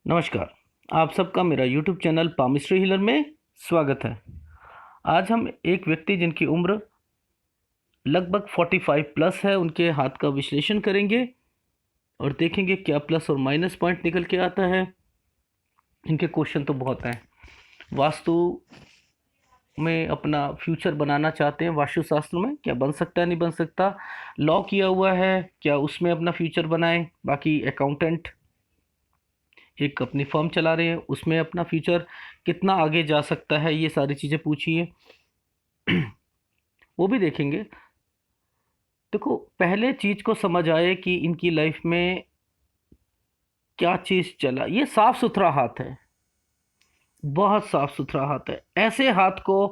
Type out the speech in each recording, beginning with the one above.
नमस्कार। आप सबका मेरा यूट्यूब चैनल पामिस्ट्री हीलर में स्वागत है। आज हम एक व्यक्ति जिनकी उम्र लगभग 45 प्लस है, उनके हाथ का विश्लेषण करेंगे और देखेंगे क्या प्लस और माइनस पॉइंट निकल के आता है। इनके क्वेश्चन तो बहुत हैं। वास्तु में अपना फ्यूचर बनाना चाहते हैं, वास्तुशास्त्र में क्या बन सकता है, नहीं बन सकता, लॉ किया हुआ है, क्या उसमें अपना फ्यूचर बनाएं। बाकी अकाउंटेंट एक अपनी फर्म चला रहे हैं, उसमें अपना फ्यूचर कितना आगे जा सकता है, ये सारी चीज़ें पूछिए। वो भी देखेंगे। देखो, पहले चीज़ को समझ आए कि इनकी लाइफ में क्या चीज़ चला। ये साफ सुथरा हाथ है, बहुत साफ सुथरा हाथ है। ऐसे हाथ को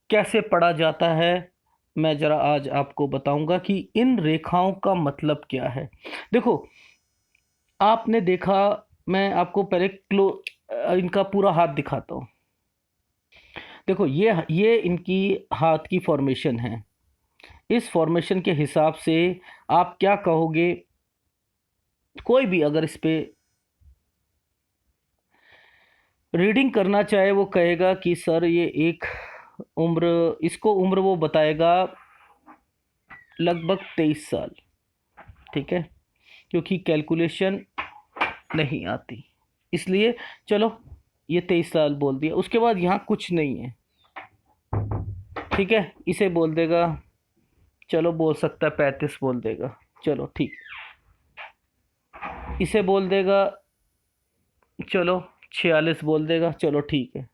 कैसे पढ़ा जाता है, मैं ज़रा आज आपको बताऊंगा कि इन रेखाओं का मतलब क्या है। देखो, आपने देखा, मैं आपको पहले इनका पूरा हाथ दिखाता हूँ। देखो, ये इनकी हाथ की फॉर्मेशन है। इस फॉर्मेशन के हिसाब से आप क्या कहोगे, कोई भी अगर इस पे रीडिंग करना चाहे वो कहेगा कि सर ये एक उम्र, इसको उम्र वो बताएगा लगभग 23 साल। ठीक है, क्योंकि कैलकुलेशन नहीं आती, इसलिए चलो ये 23 साल बोल दिया। उसके बाद यहाँ कुछ नहीं है, ठीक है, इसे बोल देगा, चलो बोल सकता है 35 बोल देगा, चलो ठीक। इसे बोल देगा, चलो 46 बोल देगा, चलो ठीक है।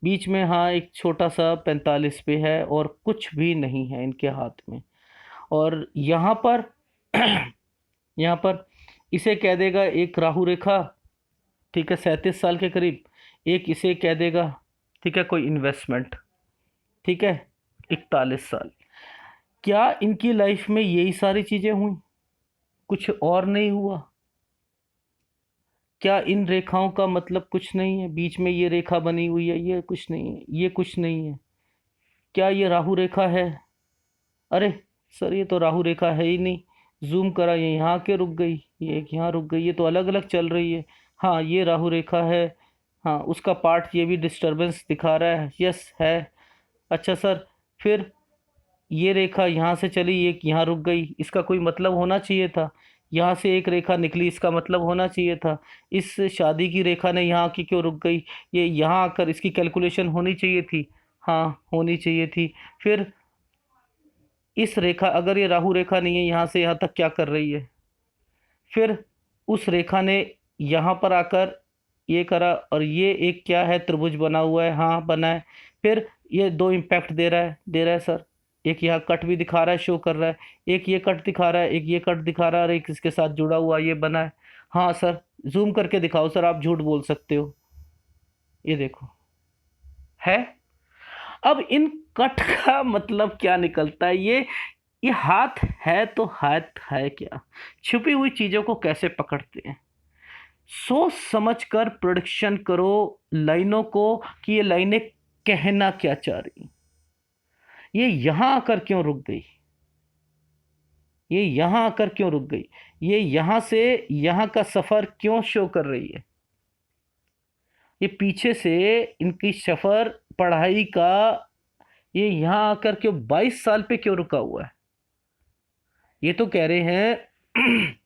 बीच में हाँ एक छोटा सा 45 पे है और कुछ भी नहीं है इनके हाथ में। और यहाँ पर यहाँ पर इसे कह देगा एक राहु रेखा, ठीक है, 37 साल के करीब। एक इसे कह देगा, ठीक है, कोई इन्वेस्टमेंट, ठीक है, 41 साल। क्या इनकी लाइफ में यही सारी चीज़ें हुई, कुछ और नहीं हुआ? क्या इन रेखाओं का मतलब कुछ नहीं है? बीच में ये रेखा बनी हुई है, ये कुछ नहीं है, ये कुछ नहीं है। क्या ये राहु रेखा है? अरे सर, ये तो राहु रेखा है ही नहीं। जूम करा, ये यहाँ के रुक गई, ये एक यहाँ रुक गई, ये तो अलग अलग चल रही है। हाँ, ये राहु रेखा है। हाँ, उसका पार्ट ये भी डिस्टरबेंस दिखा रहा है, यस है। अच्छा सर, फिर ये रेखा यहाँ से चली, एक यहाँ रुक गई, इसका कोई मतलब होना चाहिए था। यहाँ से एक रेखा निकली, इसका मतलब होना चाहिए था। इस शादी की रेखा ने यहाँ की क्यों रुक गई? ये यहाँ आकर इसकी कैलकुलेशन होनी चाहिए थी। हाँ, होनी चाहिए थी। फिर इस रेखा, अगर ये राहु रेखा नहीं है, यहाँ से यहाँ तक क्या कर रही है? फिर उस रेखा ने यहाँ पर आकर ये करा, और ये एक क्या है, त्रिभुज बना हुआ है, हाँ बना है। फिर ये दो इम्पैक्ट दे रहा है सर। एक यहाँ कट भी दिखा रहा है, शो कर रहा है। एक ये कट दिखा रहा है, एक ये कट दिखा रहा है, और एक इसके साथ जुड़ा हुआ ये बना है। हाँ सर, जूम करके दिखाओ सर, आप झूठ बोल सकते हो। ये देखो, है। अब इन कट का मतलब क्या निकलता है? ये हाथ है तो हाथ है क्या? छुपी हुई चीजों को कैसे पकड़ते हैं? सोच समझ कर प्रोडिक्शन करो लाइनों को, कि ये लाइनें कहना क्या चाह रही। ये यहां आकर क्यों रुक गई? ये यहां आकर क्यों रुक गई? ये यहां से यहां का सफर क्यों शो कर रही है? ये पीछे से इनकी सफर पढ़ाई का, ये यहां आकर क्यों 22 साल पे क्यों रुका हुआ है? ये तो कह रहे हैं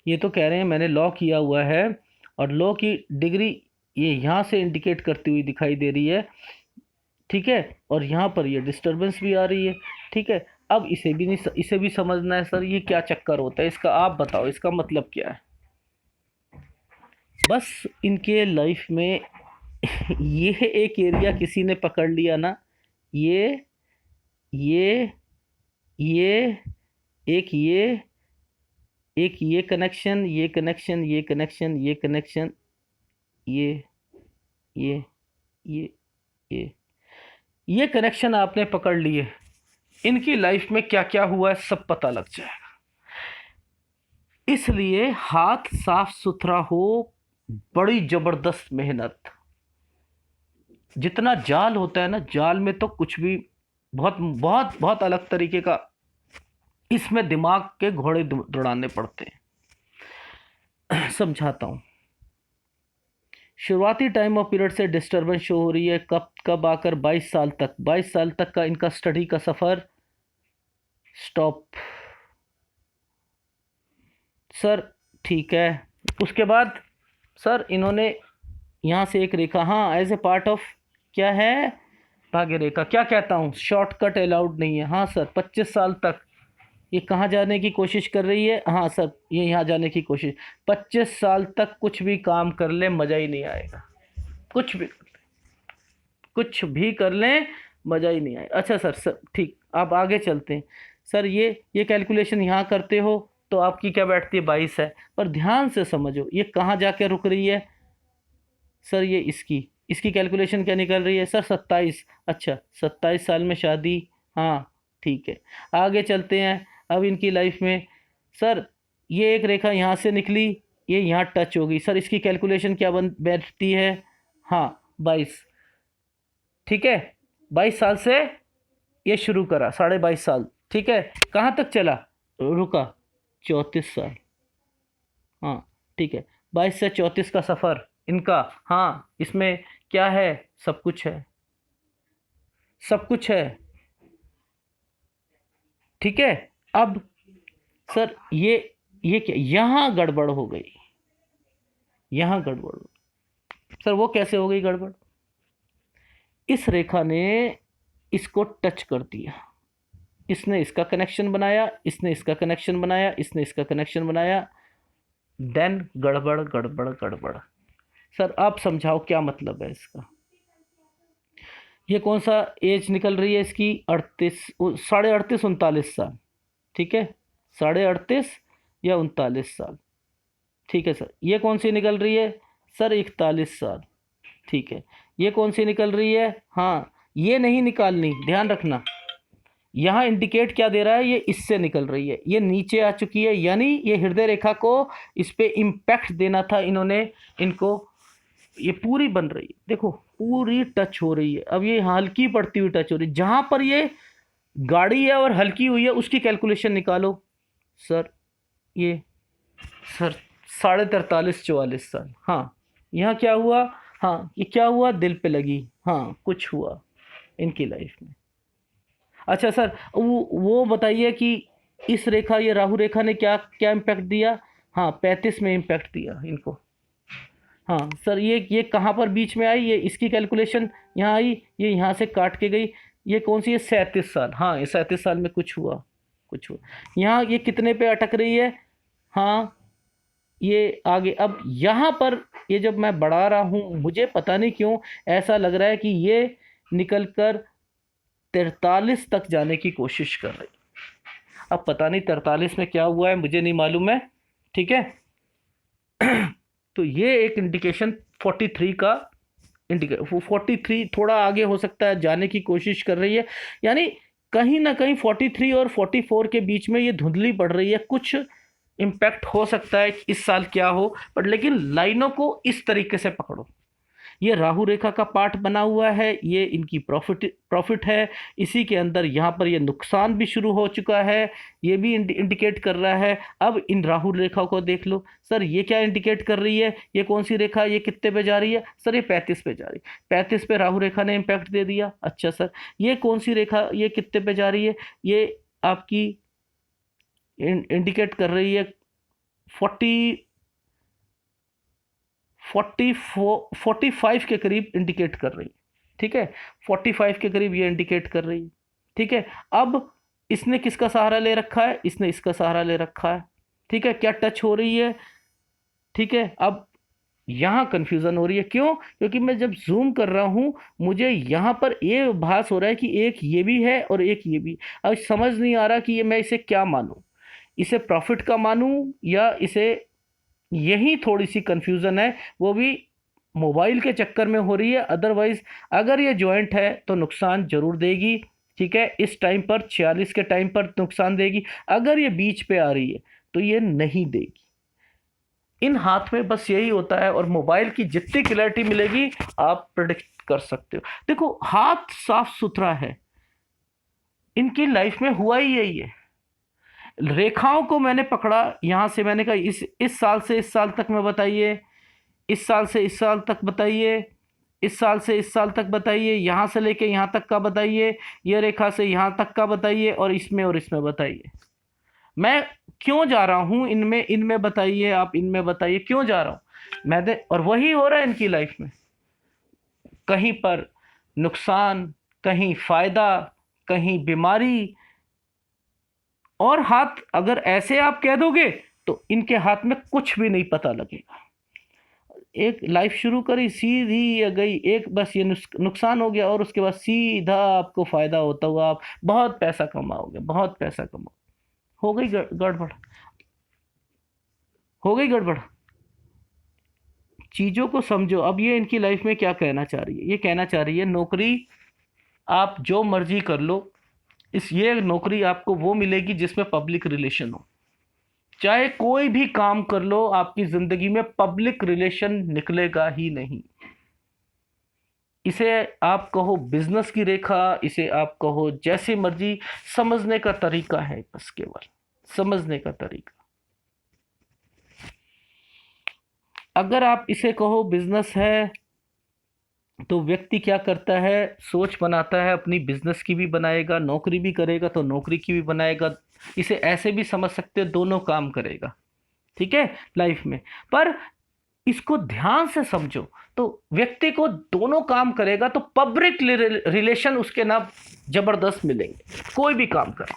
ये तो कह रहे हैं मैंने लॉ किया हुआ है, और लॉ की डिग्री ये यहाँ से इंडिकेट करती हुई दिखाई दे रही है, ठीक है, और यहाँ पर ये डिस्टरबेंस भी आ रही है, ठीक है। अब इसे भी नहीं, इसे भी समझना है सर, ये क्या चक्कर होता है इसका, आप बताओ इसका मतलब क्या है। बस इनके लाइफ में ये एक एरिया किसी ने पकड़ लिया ना, ये ये ये एक ये कनेक्शन, ये कनेक्शन, ये कनेक्शन, ये कनेक्शन, ये ये ये ये ये कनेक्शन आपने पकड़ लिए, इनकी लाइफ में क्या क्या हुआ है सब पता लग जाएगा। इसलिए हाथ साफ सुथरा हो, बड़ी जबरदस्त मेहनत। जितना जाल होता है ना, जाल में तो कुछ भी बहुत बहुत बहुत अलग तरीके का, इसमें दिमाग के घोड़े दौड़ाने पड़ते हैं। समझाता हूँ। शुरुआती टाइम ऑफ पीरियड से डिस्टर्बेंस शो हो रही है, कब कब आकर 22 साल तक, 22 साल तक का इनका स्टडी का सफ़र स्टॉप। सर ठीक है, उसके बाद सर इन्होंने यहाँ से एक रेखा, हाँ एज ए पार्ट ऑफ, क्या है, भाग्य रेखा, क्या कहता हूँ, शॉर्टकट अलाउड नहीं है। हाँ सर 25 साल तक ये कहाँ जाने की कोशिश कर रही है, हाँ सर ये यहाँ जाने की कोशिश। 25 साल तक कुछ भी काम कर ले मज़ा ही नहीं आएगा, कुछ भी कर लें मज़ा ही नहीं आएगा। अच्छा सर ठीक, आप आगे चलते हैं। सर ये कैलकुलेशन यहाँ करते हो तो आपकी क्या बैठती है, 22 है, पर ध्यान से समझो ये कहाँ जाके रुक रही है। सर ये इसकी कैलकुलेशन क्या निकल रही है सर, 27। अच्छा 27 साल में शादी, हाँ ठीक है। आगे चलते हैं अब इनकी लाइफ में। सर ये एक रेखा यहाँ से निकली, ये यहाँ टच होगी, सर इसकी कैलकुलेशन क्या बैठती है, हाँ 22। ठीक है, 22 साल से ये शुरू करा, 22.5 साल, ठीक है, कहाँ तक चला, रुका 34 साल, हाँ ठीक है, 22 से 34 का सफ़र इनका। हाँ इसमें क्या है, सब कुछ है, सब कुछ है, ठीक है। अब सर ये क्या, यहाँ गड़बड़ हो गई, यहाँ गड़बड़ हो गई। सर वो कैसे हो गई गड़बड़, इस रेखा ने इसको टच कर दिया, इसने इसका कनेक्शन बनाया, इसने इसका कनेक्शन बनाया, इसने इसका कनेक्शन बनाया, देन गड़बड़ गड़बड़ गड़बड़। सर आप समझाओ क्या मतलब है इसका। ये कौन सा एज निकल रही है इसकी, 38, 38.5 39 साल, ठीक है, 38.5 या 39 साल, ठीक है सर। ये कौन सी निकल रही है सर, 41 साल, ठीक है। ये कौन सी निकल रही है, हाँ ये नहीं निकालनी, ध्यान रखना। यहाँ इंडिकेट क्या दे रहा है, ये इससे निकल रही है, ये नीचे आ चुकी है, यानी ये हृदय रेखा को इस पे इम्पैक्ट देना था इन्होंने, इनको ये पूरी बन रही है, देखो पूरी टच हो रही है। अब ये हल्की पड़ती हुई टच हो रही है, जहाँ पर ये गाड़ी है और हल्की हुई है उसकी कैलकुलेशन निकालो। सर ये सर 43.5 44 साल, हाँ यहाँ क्या हुआ, हाँ ये क्या हुआ, दिल पे लगी, हाँ कुछ हुआ इनकी लाइफ में। अच्छा सर वो बताइए कि इस रेखा, ये राहु रेखा ने क्या क्या इम्पैक्ट दिया, हाँ 35 में इम्पैक्ट दिया इनको। हाँ सर ये कहाँ पर बीच में आई, ये इसकी कैलकुलेशन यहाँ आई, ये यहाँ से काट के गई, ये कौन सी है, 37 साल, हाँ ये 37 साल में कुछ हुआ, कुछ हुआ। यहाँ ये कितने पे अटक रही है, हाँ ये आगे। अब यहाँ पर ये जब मैं बढ़ा रहा हूँ, मुझे पता नहीं क्यों ऐसा लग रहा है कि ये निकल कर 43 तक जाने की कोशिश कर रही। अब पता नहीं 43 में क्या हुआ है, मुझे नहीं मालूम है, ठीक है। तो ये एक इंडिकेशन 43 का इंडिकेट, 43 थोड़ा आगे हो सकता है, जाने की कोशिश कर रही है, यानी कहीं ना कहीं 43 और 44 के बीच में ये धुंधली पड़ रही है। कुछ इम्पैक्ट हो सकता है इस साल क्या हो, पर लेकिन लाइनों को इस तरीके से पकड़ो। ये राहु रेखा का पार्ट बना हुआ है, ये इनकी प्रॉफिट है, इसी के अंदर यहाँ पर ये नुकसान भी शुरू हो चुका है, ये भी इंडिकेट कर रहा है। अब इन राहु रेखा को देख लो सर, ये क्या इंडिकेट कर रही है, ये कौन सी रेखा, ये कितने पे जा रही है सर, ये 35 पे जा रही है, 35 पे राहु रेखा ने इम्पैक्ट दे दिया। अच्छा सर ये कौन सी रेखा, ये कितने पे जा रही है, ये आपकी इंडिकेट कर रही है 45 के करीब इंडिकेट कर रही, ठीक है, 45 के करीब ये इंडिकेट कर रही, ठीक है। अब इसने किसका सहारा ले रखा है, इसने इसका सहारा ले रखा है, ठीक है, क्या टच हो रही है, ठीक है। अब यहाँ कंफ्यूजन हो रही है, क्यों, क्योंकि मैं जब जूम कर रहा हूँ मुझे यहाँ पर ये भास हो रहा है कि एक ये भी है और एक ये भी। अब समझ नहीं आ रहा कि ये मैं इसे क्या मानूं, इसे प्रॉफिट का मानूं या इसे, यही थोड़ी सी कंफ्यूजन है, वो भी मोबाइल के चक्कर में हो रही है। अदरवाइज अगर ये जॉइंट है तो नुकसान जरूर देगी, ठीक है, इस टाइम पर 46 के टाइम पर नुकसान देगी। अगर ये बीच पे आ रही है तो ये नहीं देगी। इन हाथ में बस यही होता है, और मोबाइल की जितनी क्लैरिटी मिलेगी आप प्रिडिक्ट कर सकते हो। देखो हाथ साफ सुथरा है, इनकी लाइफ में हुआ ही यही है, रेखाओं को मैंने पकड़ा, यहाँ से मैंने कहा इस साल से इस साल तक में बताइए, इस साल से इस साल तक बताइए, इस साल से इस साल तक बताइए, यहाँ से लेके यहाँ तक का बताइए, ये रेखा से यहाँ तक का बताइए, और इसमें बताइए। मैं क्यों जा रहा हूँ इनमें, इनमें बताइए, आप इनमें बताइए क्यों जा रहा हूँ मैं और वही हो रहा है इनकी लाइफ में। कहीं पर नुकसान, कहीं फायदा, कहीं बीमारी। और हाथ अगर ऐसे आप कह दोगे तो इनके हाथ में कुछ भी नहीं पता लगेगा। एक लाइफ शुरू करी, सीधी गई, एक बस ये नुकसान हो गया, और उसके बाद सीधा आपको फायदा होता हुआ आप बहुत पैसा कमाओगे, बहुत पैसा कमाओ। हो गई गड़बड़, हो गई गड़बड़। चीजों को समझो। अब ये इनकी लाइफ में क्या कहना चाह रही है, ये कहना चाह रही है नौकरी आप जो मर्जी कर लो, ये नौकरी आपको वो मिलेगी जिसमें पब्लिक रिलेशन हो। चाहे कोई भी काम कर लो, आपकी जिंदगी में पब्लिक रिलेशन निकलेगा ही नहीं। इसे आप कहो बिजनेस की रेखा, इसे आप कहो जैसे मर्जी, समझने का तरीका है, बस केवल समझने का तरीका। अगर आप इसे कहो बिजनेस है, तो व्यक्ति क्या करता है, सोच बनाता है, अपनी बिजनेस की भी बनाएगा, नौकरी भी करेगा तो नौकरी की भी बनाएगा। इसे ऐसे भी समझ सकते हो, दोनों काम करेगा, ठीक है, लाइफ में। पर इसको ध्यान से समझो, तो व्यक्ति को दोनों काम करेगा तो पब्लिक रिलेशन उसके ना जबरदस्त मिलेंगे। कोई भी काम कर,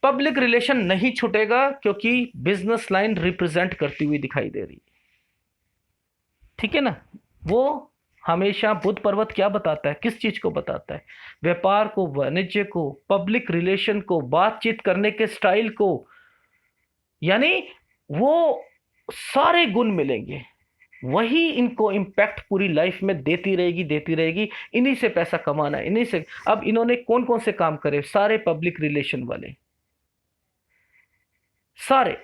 पब्लिक रिलेशन नहीं छूटेगा, क्योंकि बिजनेस लाइन रिप्रेजेंट करती हुई दिखाई दे रही है, ठीक है ना। वो हमेशा बुध पर्वत क्या बताता है, किस चीज को बताता है, व्यापार को, वाणिज्य को, पब्लिक रिलेशन को, बातचीत करने के स्टाइल को, यानी वो सारे गुण मिलेंगे। वही इनको इम्पैक्ट पूरी लाइफ में देती रहेगी, देती रहेगी। इन्हीं से पैसा कमाना है, इन्हीं से। अब इन्होंने कौन कौन से काम करे, सारे पब्लिक रिलेशन वाले, सारे।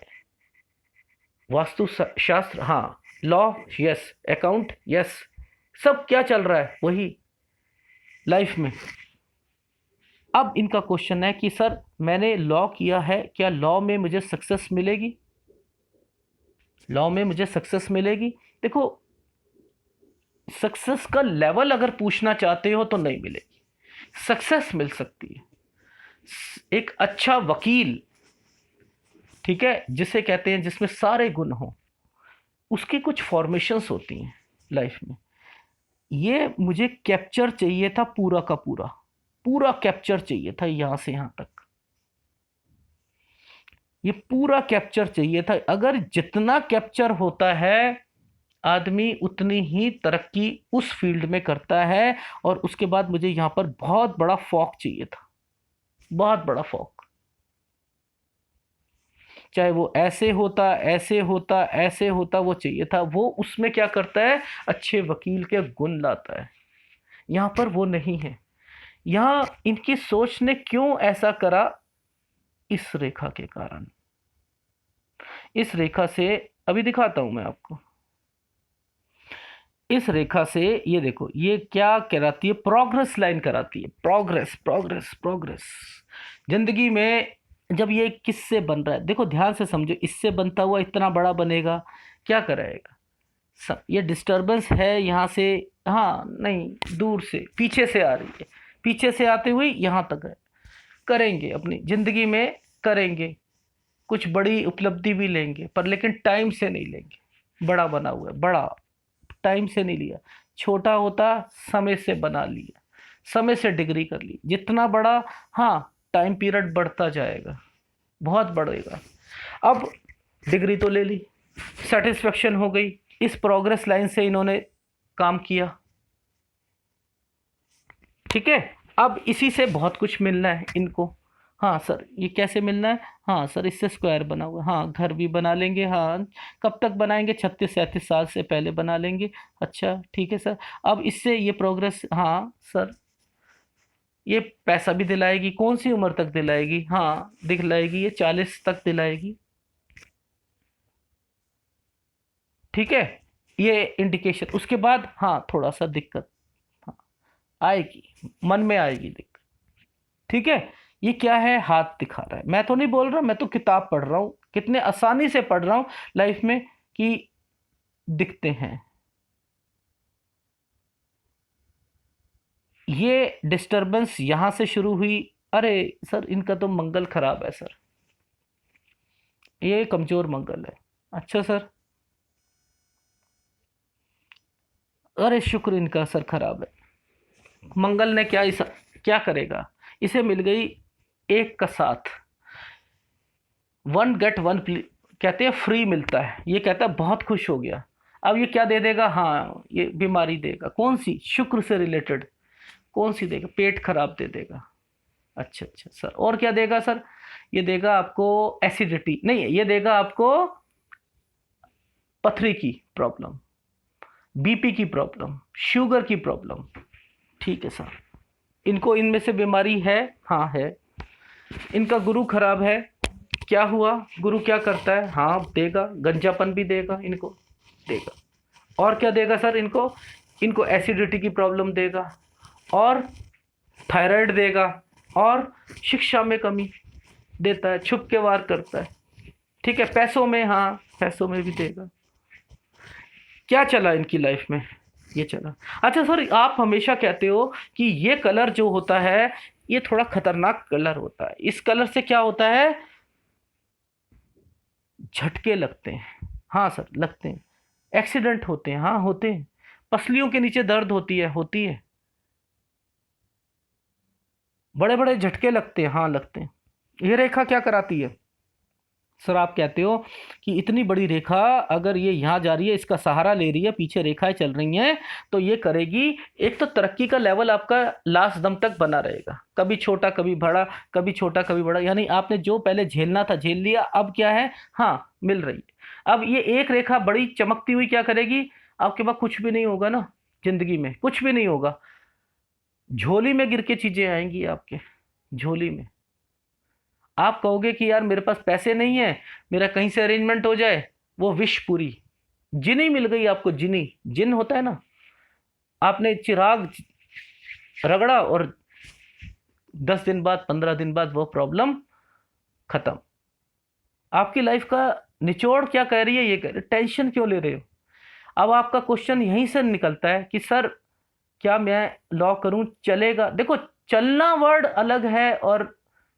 वास्तु शास्त्र, हाँ, लॉ, यस, अकाउंट, यस, सब क्या चल रहा है, वही लाइफ में। अब इनका क्वेश्चन है कि सर मैंने लॉ किया है, क्या लॉ में मुझे सक्सेस मिलेगी, लॉ में मुझे सक्सेस मिलेगी। देखो, सक्सेस का लेवल अगर पूछना चाहते हो तो नहीं मिलेगी, सक्सेस मिल सकती है। एक अच्छा वकील, ठीक है, जिसे कहते हैं जिसमें सारे गुण हो, उसकी कुछ फॉर्मेशंस होती हैं लाइफ में। ये मुझे कैप्चर चाहिए था, पूरा का पूरा, पूरा कैप्चर चाहिए था यहां से यहां तक, ये पूरा कैप्चर चाहिए था। अगर जितना कैप्चर होता है, आदमी उतनी ही तरक्की उस फील्ड में करता है। और उसके बाद मुझे यहां पर बहुत बड़ा फॉक चाहिए था, बहुत बड़ा फॉक। चाहे वो ऐसे होता, ऐसे होता, ऐसे होता, वो चाहिए था। वो उसमें क्या करता है, अच्छे वकील के गुण लाता है। यहां पर वो नहीं है। यहां इनकी सोच ने क्यों ऐसा करा, इस रेखा के कारण। इस रेखा से अभी दिखाता हूं मैं आपको। इस रेखा से ये देखो, ये क्या कराती है, प्रोग्रेस लाइन कराती है, प्रोग्रेस, प्रोग्रेस, प्रोग्रेस। जिंदगी में जब ये किससे बन रहा है, देखो ध्यान से समझो, इससे बनता हुआ इतना बड़ा बनेगा, क्या कराएगा। ये डिस्टरबेंस है यहाँ से, हाँ नहीं, दूर से, पीछे से आ रही है, पीछे से आते हुए यहाँ तक है। करेंगे अपनी जिंदगी में, करेंगे कुछ बड़ी उपलब्धि भी लेंगे, पर लेकिन टाइम से नहीं लेंगे। बड़ा बना हुआ है, बड़ा टाइम से नहीं लिया, छोटा होता समय से बना लिया, समय से डिग्री कर ली, जितना बड़ा, हाँ टाइम पीरियड बढ़ता जाएगा, बहुत बढ़ेगा। अब डिग्री तो ले ली, सेटिस्फेक्शन हो गई, इस प्रोग्रेस लाइन से इन्होंने काम किया, ठीक है। अब इसी से बहुत कुछ मिलना है इनको। हाँ सर, ये कैसे मिलना है, हाँ सर इससे स्क्वायर बना हुआ है, हाँ घर भी बना लेंगे, हाँ कब तक बनाएंगे, 36-37 साल से पहले बना लेंगे। अच्छा ठीक है सर। अब इससे ये प्रोग्रेस, हाँ सर ये पैसा भी दिलाएगी, कौन सी उम्र तक दिलाएगी, हाँ दिलाएगी, ये 40 तक दिलाएगी, ठीक है। ये इंडिकेशन, उसके बाद हाँ थोड़ा सा दिक्कत, हाँ आएगी, मन में आएगी दिक्कत, ठीक है। ये क्या है, हाथ दिखा रहा है। मैं तो नहीं बोल रहा, मैं तो किताब पढ़ रहा हूं, कितने आसानी से पढ़ रहा हूं लाइफ में कि दिखते हैं। ये डिस्टरबेंस यहां से शुरू हुई, अरे सर इनका तो मंगल खराब है सर, ये कमजोर मंगल है। अच्छा सर, अरे शुक्र इनका सर खराब है। मंगल ने क्या क्या करेगा, इसे मिल गई एक का साथ, वन गेट वन, कहते हैं फ्री मिलता है, ये कहता है बहुत खुश हो गया। अब ये क्या दे देगा, हाँ ये बीमारी देगा, कौन सी, शुक्र से रिलेटेड, कौन सी देगा, पेट खराब दे देगा। अच्छा अच्छा सर, और क्या देगा सर, ये देगा आपको एसिडिटी, नहीं ये देगा आपको पथरी की प्रॉब्लम, बीपी की प्रॉब्लम, शुगर की प्रॉब्लम। ठीक है सर, इनको इनमें से बीमारी है, हाँ है। इनका गुरु खराब है, क्या हुआ, गुरु क्या करता है, हाँ देगा, गंजापन भी देगा इनको, देगा। और क्या देगा सर इनको, इनको एसिडिटी की प्रॉब्लम देगा, और थायराइड देगा, और शिक्षा में कमी देता है, छुप के वार करता है। ठीक है, पैसों में, हाँ पैसों में भी देगा। क्या चला इनकी लाइफ में, ये चला। अच्छा सर, आप हमेशा कहते हो कि ये कलर जो होता है ये थोड़ा खतरनाक कलर होता है, इस कलर से क्या होता है, झटके लगते हैं। हाँ सर लगते हैं, एक्सीडेंट होते हैं, हाँ होते हैं, पसलियों के नीचे दर्द होती है, होती है, बड़े बड़े झटके लगते हैं, हाँ लगते हैं। ये रेखा क्या कराती है सर, आप कहते हो कि इतनी बड़ी रेखा अगर ये यहाँ जा रही है, इसका सहारा ले रही है, पीछे रेखाएं चल रही हैं, तो ये करेगी, एक तो तरक्की का लेवल आपका लास्ट दम तक बना रहेगा, कभी छोटा कभी बड़ा, कभी छोटा कभी बड़ा, यानी आपने जो पहले झेलना था झेल लिया, अब क्या है, हाँ मिल रही है। अब ये एक रेखा बड़ी चमकती हुई क्या करेगी, आपके पास कुछ भी नहीं होगा ना, जिंदगी में कुछ भी नहीं होगा, झोली में गिर के चीजें आएंगी आपके, झोली में। आप कहोगे कि यार मेरे पास पैसे नहीं है, मेरा कहीं से अरेंजमेंट हो जाए, वो विश पूरी, जिनी मिल गई आपको, जिनी, जिन होता है ना, आपने चिराग रगड़ा और 10 दिन बाद 15 दिन बाद वो प्रॉब्लम खत्म। आपकी लाइफ का निचोड़ क्या कह रही है, ये कह रही है टेंशन क्यों ले रहे हो। अब आपका क्वेश्चन यहीं से निकलता है कि सर क्या मैं लॉ करूं, चलेगा। देखो, चलना वर्ड अलग है और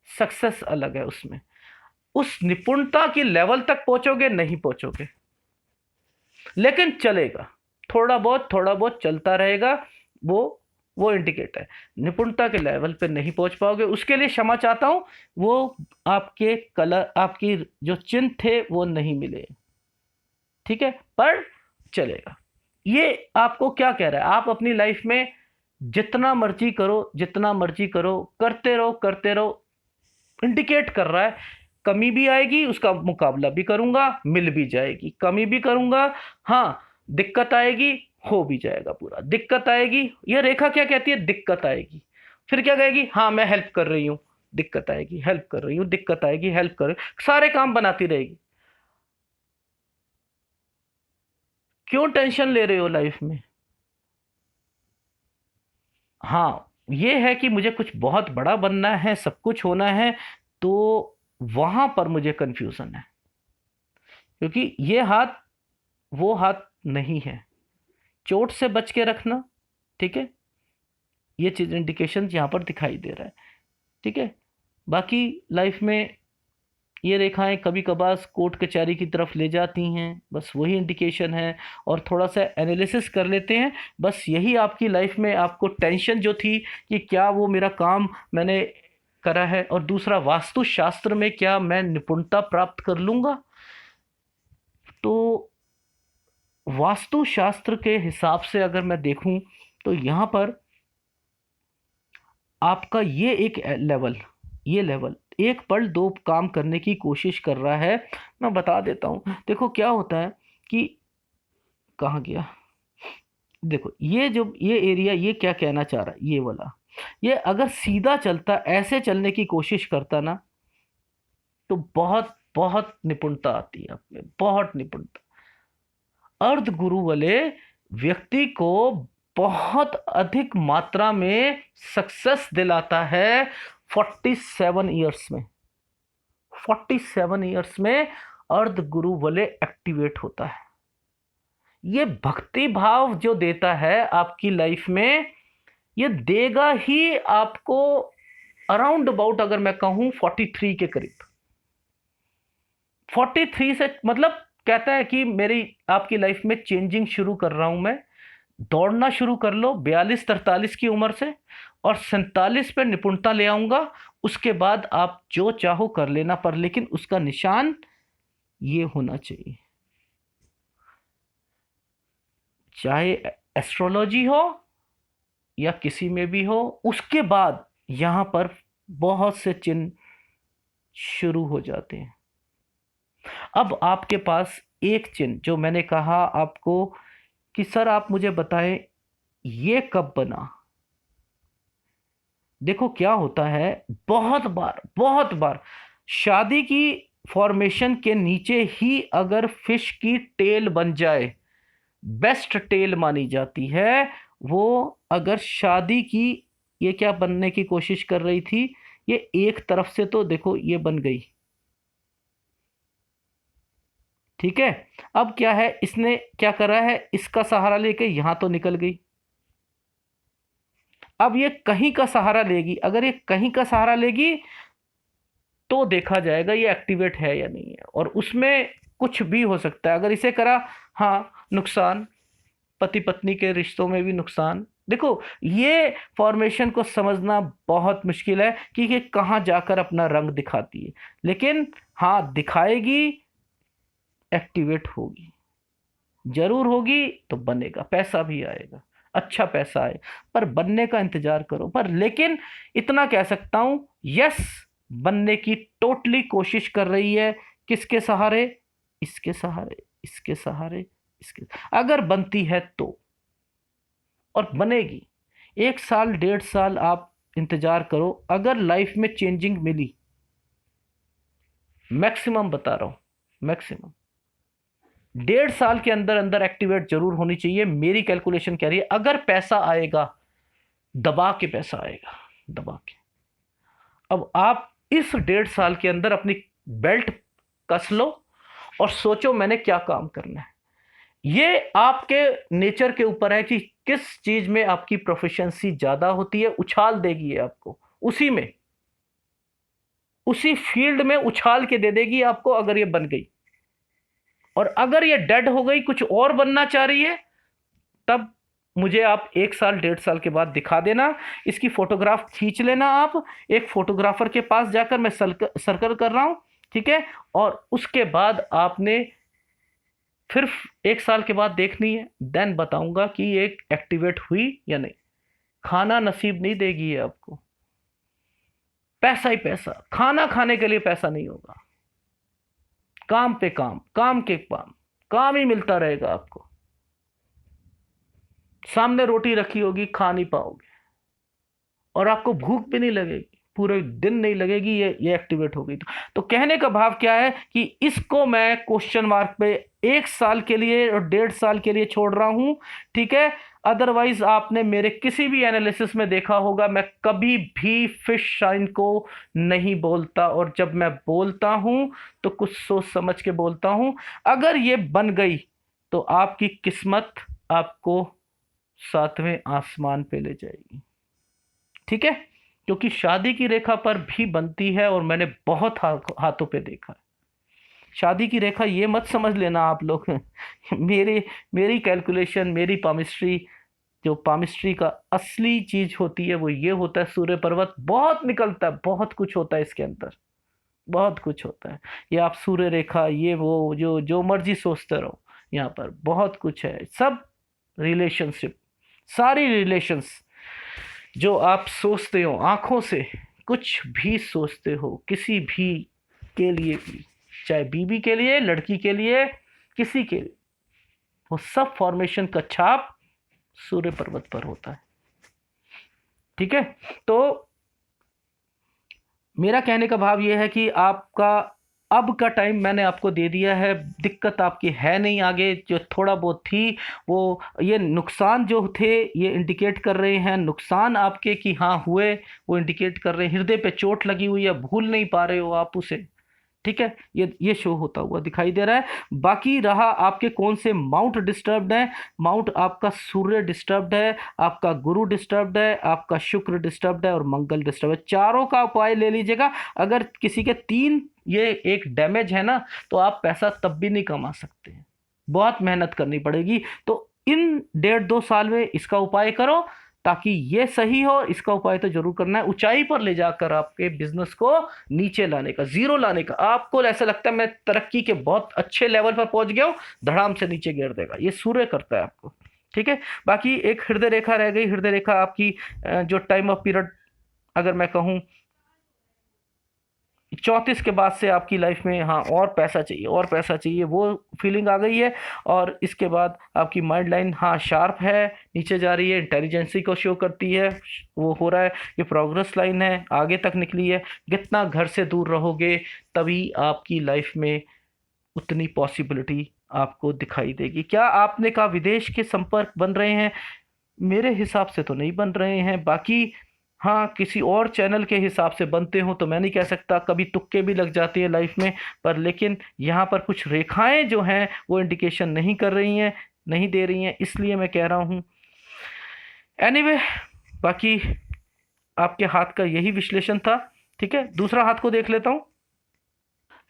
सक्सेस अलग है, उसमें उस निपुणता की लेवल तक पहुंचोगे नहीं पहुंचोगे, लेकिन चलेगा, थोड़ा बहुत चलता रहेगा, वो इंडिकेटर है। निपुणता के लेवल पे नहीं पहुंच पाओगे, उसके लिए क्षमा चाहता हूं, वो आपके कलर, आपकी जो चिन्ह थे वो नहीं मिले, ठीक है, पर चलेगा। ये आपको क्या कह रहा है, आप अपनी लाइफ में जितना मर्जी करो, जितना मर्जी करो, करते रहो, इंडिकेट कर रहा है कमी भी आएगी, उसका मुकाबला भी करूंगा, मिल भी जाएगी, कमी भी करूंगा, हाँ दिक्कत आएगी, हो भी जाएगा पूरा, दिक्कत आएगी। यह रेखा क्या कहती है, दिक्कत आएगी, फिर क्या कहेगी, हाँ मैं हेल्प कर रही हूं, दिक्कत आएगी, हेल्प कर रही हूं, दिक्कत आएगी, हेल्प कर रही हूं, सारे काम बनाती रहेगी। क्यों टेंशन ले रहे हो लाइफ में। हाँ ये है कि मुझे कुछ बहुत बड़ा बनना है, सब कुछ होना है, तो वहां पर मुझे कंफ्यूजन है, क्योंकि ये हाथ वो हाथ नहीं है। चोट से बच के रखना, ठीक है, ये चीज इंडिकेशन यहां पर दिखाई दे रहा है, ठीक है। बाकी लाइफ में ये रेखाएं कभी कभार कोर्ट कचहरी की तरफ ले जाती हैं, बस वही इंडिकेशन है, और थोड़ा सा एनालिसिस कर लेते हैं, बस यही आपकी लाइफ में आपको टेंशन जो थी कि क्या वो मेरा काम मैंने करा है, और दूसरा वास्तु शास्त्र में क्या मैं निपुणता प्राप्त कर लूंगा। तो वास्तु शास्त्र के हिसाब से अगर मैं देखूं तो यहां पर आपका ये एक लेवल, ये लेवल एक पल दो काम करने की कोशिश कर रहा है। मैं बता देता हूं, देखो क्या होता है कि, कहाँ गया, देखो ये जो ये एरिया, ये क्या कहना चाह रहा है, ये वाला, ये अगर सीधा चलता, ऐसे चलने की कोशिश करता ना, तो बहुत बहुत निपुणता आती है आप में, बहुत निपुणता। अर्ध गुरु वाले व्यक्ति को बहुत अधिक मात्रा में सक्सेस दिलाता है, 47 ईयर्स में, 47 ईयर्स में अर्ध गुरु वलय एक्टिवेट होता है। ये भक्ति भाव जो देता है आपकी लाइफ में, ये देगा ही आपको अराउंड अबाउट, अगर मैं कहूं 43 के करीब। 43 से मतलब कहता है कि मेरी आपकी लाइफ में चेंजिंग शुरू कर रहा हूं मैं। दौड़ना शुरू कर लो 42-43 की उम्र से, और 47 पे निपुणता ले आऊंगा। उसके बाद आप जो चाहो कर लेना, पर लेकिन उसका निशान ये होना चाहिए, चाहे एस्ट्रोलॉजी हो या किसी में भी हो। उसके बाद यहां पर बहुत से चिन्ह शुरू हो जाते हैं। अब आपके पास एक चिन्ह जो मैंने कहा आपको कि सर आप मुझे बताएं ये कब बना। देखो क्या होता है, बहुत बार शादी की फॉर्मेशन के नीचे ही अगर फिश की टेल बन जाए, बेस्ट टेल मानी जाती है वो। अगर शादी की ये क्या बनने की कोशिश कर रही थी, ये एक तरफ से तो देखो ये बन गई, ठीक है। अब क्या है, इसने क्या करा है, इसका सहारा लेके यहां तो निकल गई। अब ये कहीं का सहारा लेगी, अगर ये कहीं का सहारा लेगी तो देखा जाएगा ये एक्टिवेट है या नहीं है, और उसमें कुछ भी हो सकता है। अगर इसे करा, हाँ नुकसान, पति पत्नी के रिश्तों में भी नुकसान। देखो ये फॉर्मेशन को समझना बहुत मुश्किल है कि ये कहाँ जाकर अपना रंग दिखाती है, लेकिन हाँ दिखाएगी, एक्टिवेट होगी, जरूर होगी तो बनेगा, पैसा भी आएगा, अच्छा पैसा आए, पर बनने का इंतजार करो। पर लेकिन इतना कह सकता हूं, यस बनने की टोटली कोशिश कर रही है। किसके सहारे, इसके सहारे, इसके सहारे, इसके, अगर बनती है तो, और बनेगी। 1 साल 1.5 साल आप इंतजार करो, अगर लाइफ में चेंजिंग मिली, मैक्सिमम बता रहा हूं, मैक्सिमम 1.5 साल के अंदर अंदर एक्टिवेट जरूर होनी चाहिए। मेरी कैलकुलेशन कह रही है अगर पैसा आएगा, दबा के पैसा आएगा, दबा के। अब आप इस 1.5 साल के अंदर अपनी बेल्ट कस लो और सोचो मैंने क्या काम करना है। ये आपके नेचर के ऊपर है कि किस चीज में आपकी प्रोफिशिएंसी ज्यादा होती है, उछाल देगी ये आपको उसी में, उसी फील्ड में उछाल के दे देगी आपको, अगर ये बन गई। और अगर ये डेड हो गई, कुछ और बनना चाह रही है, तब मुझे आप 1 साल 1.5 साल के बाद दिखा देना। इसकी फोटोग्राफ खींच लेना आप, एक फोटोग्राफर के पास जाकर, मैं सर्कल कर रहा हूं, ठीक है। और उसके बाद आपने फिर 1 साल के बाद देखनी है, देन बताऊंगा कि ये एक्टिवेट हुई या नहीं। खाना नसीब नहीं देगी ये आपको, पैसा ही पैसा, खाना खाने के लिए पैसा नहीं होगा, काम पे काम, काम के काम, काम ही मिलता रहेगा आपको। सामने रोटी रखी होगी, खा नहीं पाओगे, और आपको भूख भी नहीं लगेगी, पूरे दिन नहीं लगेगी। ये एक्टिवेट हो गई तो कहने का भाव क्या है कि इसको मैं क्वेश्चन मार्क पे 1 साल के लिए और 1.5 साल के लिए छोड़ रहा हूं, ठीक है। अदरवाइज आपने मेरे किसी भी एनालिसिस में देखा होगा, मैं कभी भी फिश साइन को नहीं बोलता, और जब मैं बोलता हूं तो कुछ सोच समझ के बोलता हूं। अगर ये बन गई तो आपकी किस्मत आपको 7वें आसमान पे ले जाएगी, ठीक है। क्योंकि शादी की रेखा पर भी बनती है, और मैंने बहुत हाथों पे देखा है। शादी की रेखा ये मत समझ लेना आप लोग मेरी कैलकुलेशन, मेरी पामिस्ट्री, जो पामिस्ट्री का असली चीज होती है वो ये होता है, सूर्य पर्वत बहुत निकलता है, बहुत कुछ होता है इसके अंदर, बहुत कुछ होता है। ये आप सूर्य रेखा, ये वो जो जो मर्जी सोचते रहो, यहाँ पर बहुत कुछ है। सब रिलेशनशिप, सारी रिलेशंस जो आप सोचते हो आंखों से, कुछ भी सोचते हो किसी भी के लिए भी, चाहे बीबी के लिए, लड़की के लिए, किसी के लिए, वो सब फॉर्मेशन का छाप सूर्य पर्वत पर होता है, ठीक है। तो मेरा कहने का भाव यह है कि आपका अब का टाइम मैंने आपको दे दिया है, दिक्कत आपकी है नहीं आगे, जो थोड़ा बहुत थी वो, ये नुकसान जो थे ये इंडिकेट कर रहे हैं, नुकसान आपके कि हाँ हुए, वो इंडिकेट कर रहे हैं, हृदय पे चोट लगी हुई है, भूल नहीं पा रहे हो आप उसे। ठीक है, ये शो होता हुआ दिखाई दे रहा है। बाकी रहा आपके कौन से माउंट डिस्टर्ब्ड है, माउंट आपका सूर्य डिस्टर्ब्ड है, आपका गुरु डिस्टर्ब्ड है, आपका शुक्र डिस्टर्ब्ड है और मंगल डिस्टर्ब है। चारों का उपाय ले लीजिएगा। अगर किसी के तीन ये एक डैमेज है ना, तो आप पैसा तब भी नहीं कमा सकते हैं, बहुत मेहनत करनी पड़ेगी। तो इन 1.5-2 साल में इसका उपाय करो ताकि ये सही हो। इसका उपाय तो जरूर करना है, ऊंचाई पर ले जाकर आपके बिजनेस को नीचे लाने का, जीरो लाने का। आपको ऐसा लगता है मैं तरक्की के बहुत अच्छे लेवल पर पहुंच गया हूं, धड़ाम से नीचे गिर देगा, ये सूर्य करता है आपको। ठीक है, बाकी एक हृदय रेखा रह गई। हृदय रेखा आपकी जो टाइम ऑफ पीरियड अगर मैं कहूं 34 के बाद से आपकी लाइफ में हाँ और पैसा चाहिए, और पैसा चाहिए, वो फीलिंग आ गई है। और इसके बाद आपकी माइंड लाइन हाँ शार्प है, नीचे जा रही है, इंटेलिजेंसी को शो करती है, वो हो रहा है, ये प्रोग्रेस लाइन है, आगे तक निकली है। जितना घर से दूर रहोगे तभी आपकी लाइफ में उतनी पॉसिबिलिटी आपको दिखाई देगी। क्या आपने कहा विदेश के संपर्क बन रहे हैं? मेरे हिसाब से तो नहीं बन रहे हैं, बाकी हाँ किसी और चैनल के हिसाब से बनते हो तो मैं नहीं कह सकता, कभी तुक्के भी लग जाती है लाइफ में। पर लेकिन यहाँ पर कुछ रेखाएं जो हैं वो इंडिकेशन नहीं कर रही हैं, नहीं दे रही हैं, इसलिए मैं कह रहा हूँ। एनीवे, बाकी आपके हाथ का यही विश्लेषण था। ठीक है, दूसरा हाथ को देख लेता हूँ।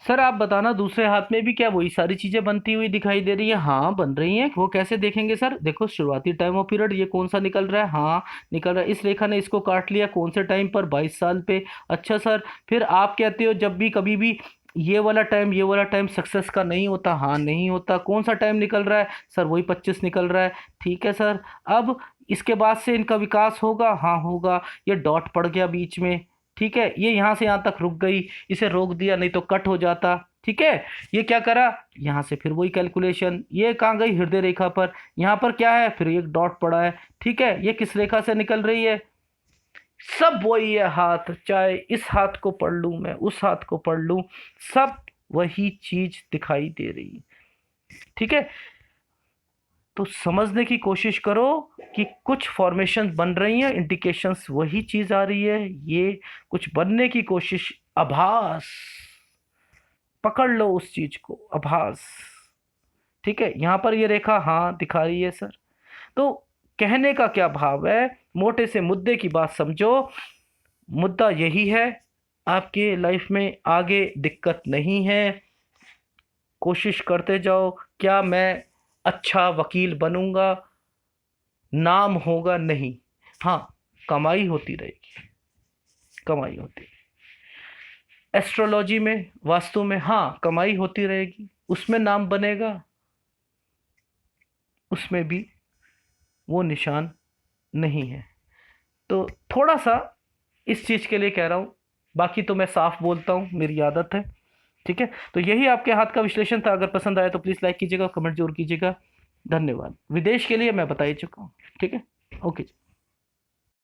सर आप बताना, दूसरे हाथ में भी क्या वही सारी चीजें बनती हुई दिखाई दे रही है? हाँ बन रही हैं। वो कैसे देखेंगे सर? देखो शुरुआती टाइम ऑफ पीरियड ये कौन सा निकल रहा है, हाँ निकल रहा है, इस रेखा ने इसको काट लिया, कौन से टाइम पर? 22 साल पे। अच्छा सर, फिर आप कहते हो जब भी कभी भी ये वाला टाइम सक्सेस का नहीं होता, हाँ नहीं होता। कौन सा टाइम निकल रहा है सर? वही 25 निकल रहा है। ठीक है सर, अब इसके बाद से इनका विकास होगा, हाँ होगा। ये डॉट पड़ गया बीच में, ठीक है, ये यहाँ से यहाँ तक रुक गई, इसे रोक दिया, नहीं तो कट हो जाता। ठीक है, ये क्या करा, यहाँ से फिर वही कैलकुलेशन, ये कहाँ गई? हृदय रेखा पर। यहाँ पर क्या है, फिर एक डॉट पड़ा है। ठीक है, ये किस रेखा से निकल रही है? सब वही है हाथ, चाहे इस हाथ को पढ़ लूं मैं, उस हाथ को पढ़ लूं, सब वही चीज दिखाई दे रही है। ठीक है, तो समझने की कोशिश करो कि कुछ फॉर्मेशन बन रही हैं, इंडिकेशंस वही चीज आ रही है, ये कुछ बनने की कोशिश, आभास, पकड़ लो उस चीज को, आभास। ठीक है, यहां पर ये रेखा हाँ दिखा रही है सर। तो कहने का क्या भाव है, मोटे से मुद्दे की बात समझो। मुद्दा यही है, आपके लाइफ में आगे दिक्कत नहीं है, कोशिश करते जाओ। क्या मैं अच्छा वकील बनूंगा, नाम होगा? नहीं, हाँ कमाई होती रहेगी, कमाई होती। एस्ट्रोलॉजी में, वास्तु में, हाँ कमाई होती रहेगी, उसमें नाम बनेगा, उसमें भी वो निशान नहीं है। तो थोड़ा सा इस चीज के लिए कह रहा हूं, बाकी तो मैं साफ बोलता हूं, मेरी आदत है। ठीक है, तो यही आपके हाथ का विश्लेषण था। अगर पसंद आया तो प्लीज लाइक कीजिएगा, कमेंट जरूर कीजिएगा। धन्यवाद। विदेश के लिए मैं बता ही चुका हूँ। ठीक है, ओके।